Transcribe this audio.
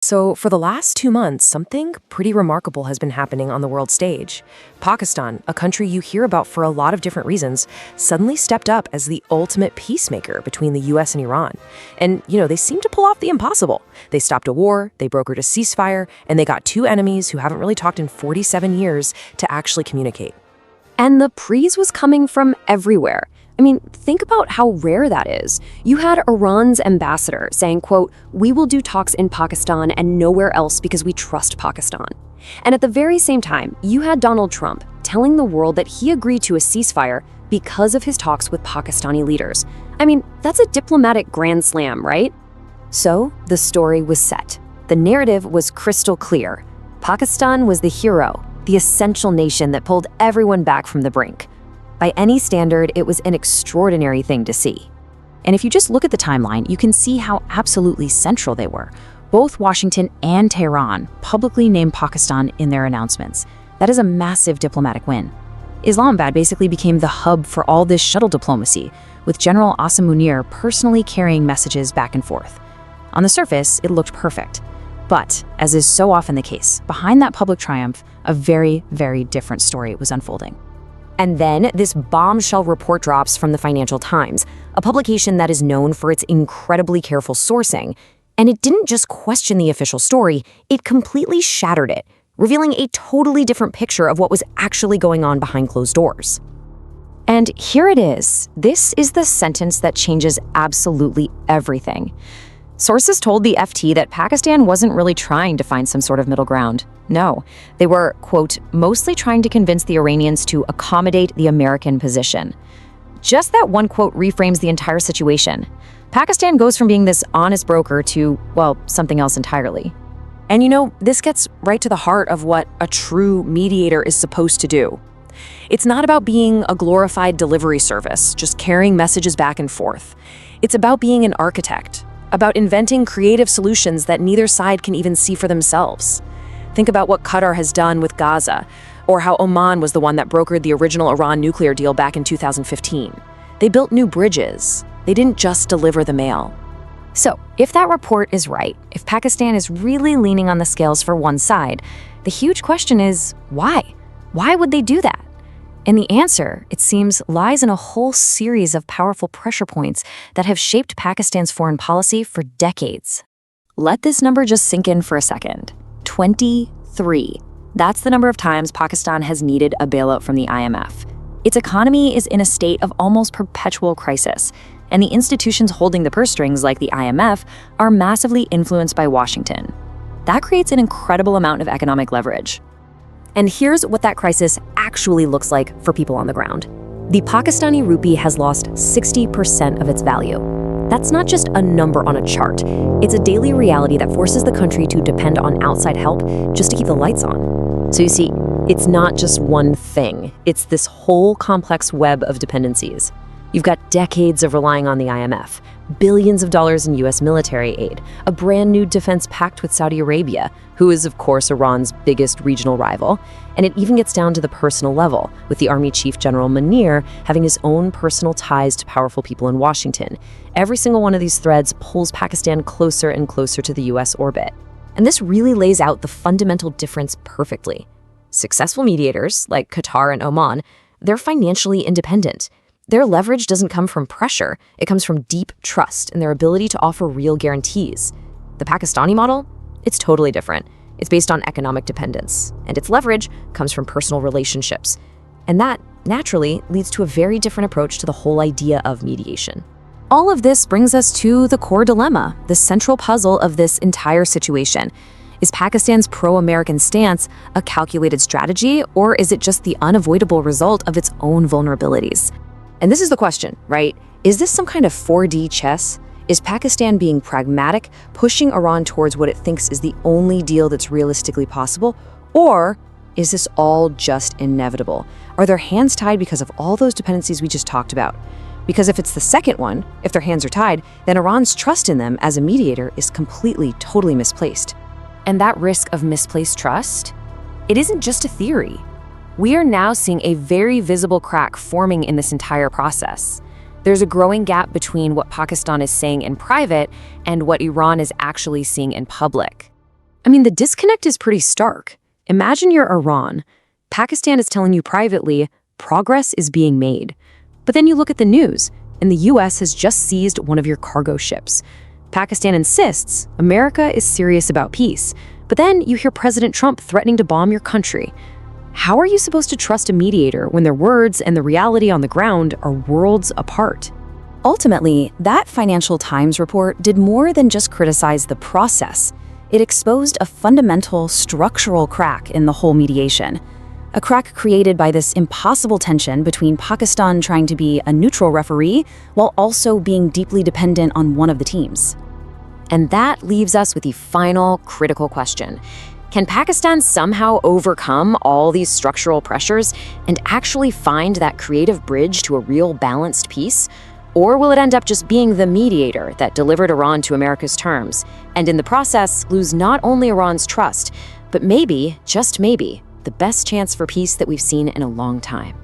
So, for the last 2 months, something pretty remarkable has been happening on the world stage. Pakistan, a country you hear about for a lot of different reasons, suddenly stepped up as the ultimate peacemaker between the US and Iran. And, they seem to pull off the impossible. They stopped a war, they brokered a ceasefire, and they got two enemies who haven't really talked in 47 years to actually communicate. And the praise was coming from everywhere. Think about how rare that is. You had Iran's ambassador saying, quote, "We will do talks in Pakistan and nowhere else because we trust Pakistan." And at the very same time, you had Donald Trump telling the world that he agreed to a ceasefire because of his talks with Pakistani leaders. That's a diplomatic grand slam, right? So the story was set. The narrative was crystal clear. Pakistan was the hero, the essential nation that pulled everyone back from the brink. By any standard, it was an extraordinary thing to see. And if you just look at the timeline, you can see how absolutely central they were. Both Washington and Tehran publicly named Pakistan in their announcements. That is a massive diplomatic win. Islamabad basically became the hub for all this shuttle diplomacy, with General Asim Munir personally carrying messages back and forth. On the surface, it looked perfect. But, as is so often the case, behind that public triumph, a very, very different story was unfolding. And then this bombshell report drops from the Financial Times, a publication that is known for its incredibly careful sourcing. And it didn't just question the official story, it completely shattered it, revealing a totally different picture of what was actually going on behind closed doors. And here it is. This is the sentence that changes absolutely everything. Sources told the FT that Pakistan wasn't really trying to find some sort of middle ground. No, they were, quote, mostly trying to convince the Iranians to accommodate the American position. Just that one quote reframes the entire situation. Pakistan goes from being this honest broker to, well, something else entirely. And this gets right to the heart of what a true mediator is supposed to do. It's not about being a glorified delivery service, just carrying messages back and forth. It's about being an architect, about inventing creative solutions that neither side can even see for themselves. Think about what Qatar has done with Gaza, or how Oman was the one that brokered the original Iran nuclear deal back in 2015. They built new bridges. They didn't just deliver the mail. So, if that report is right, if Pakistan is really leaning on the scales for one side, the huge question is, why? Why would they do that? And the answer, it seems, lies in a whole series of powerful pressure points that have shaped Pakistan's foreign policy for decades. Let this number just sink in for a second. 23. That's the number of times Pakistan has needed a bailout from the IMF. Its economy is in a state of almost perpetual crisis, and the institutions holding the purse strings, like the IMF, are massively influenced by Washington. That creates an incredible amount of economic leverage. And here's what that crisis actually looks like for people on the ground. The Pakistani rupee has lost 60% of its value. That's not just a number on a chart. It's a daily reality that forces the country to depend on outside help just to keep the lights on. So you see, it's not just one thing. It's this whole complex web of dependencies. You've got decades of relying on the IMF, billions of dollars in US military aid, a brand new defense pact with Saudi Arabia, who is, of course, Iran's biggest regional rival, and it even gets down to the personal level, with the Army Chief General Munir having his own personal ties to powerful people in Washington. Every single one of these threads pulls Pakistan closer and closer to the US orbit. And this really lays out the fundamental difference perfectly. Successful mediators, like Qatar and Oman, they're financially independent. Their leverage doesn't come from pressure, it comes from deep trust and their ability to offer real guarantees. The Pakistani model? It's totally different. It's based on economic dependence, and its leverage comes from personal relationships. And that, naturally, leads to a very different approach to the whole idea of mediation. All of this brings us to the core dilemma, the central puzzle of this entire situation. Is Pakistan's pro-American stance a calculated strategy, or is it just the unavoidable result of its own vulnerabilities? And this is the question, right? Is this some kind of 4D chess? Is Pakistan being pragmatic, pushing Iran towards what it thinks is the only deal that's realistically possible? Or is this all just inevitable? Are their hands tied because of all those dependencies we just talked about? Because if it's the second one, if their hands are tied, then Iran's trust in them as a mediator is completely, totally misplaced. And that risk of misplaced trust, it isn't just a theory. We are now seeing a very visible crack forming in this entire process. There's a growing gap between what Pakistan is saying in private and what Iran is actually seeing in public. I mean, the disconnect is pretty stark. Imagine you're Iran. Pakistan is telling you privately, progress is being made. But then you look at the news, and the US has just seized one of your cargo ships. Pakistan insists America is serious about peace. But then you hear President Trump threatening to bomb your country. How are you supposed to trust a mediator when their words and the reality on the ground are worlds apart? Ultimately, that Financial Times report did more than just criticize the process. It exposed a fundamental structural crack in the whole mediation. A crack created by this impossible tension between Pakistan trying to be a neutral referee while also being deeply dependent on one of the teams. And that leaves us with the final critical question. Can Pakistan somehow overcome all these structural pressures and actually find that creative bridge to a real balanced peace? Or will it end up just being the mediator that delivered Iran to America's terms, and in the process lose not only Iran's trust, but maybe, just maybe, the best chance for peace that we've seen in a long time?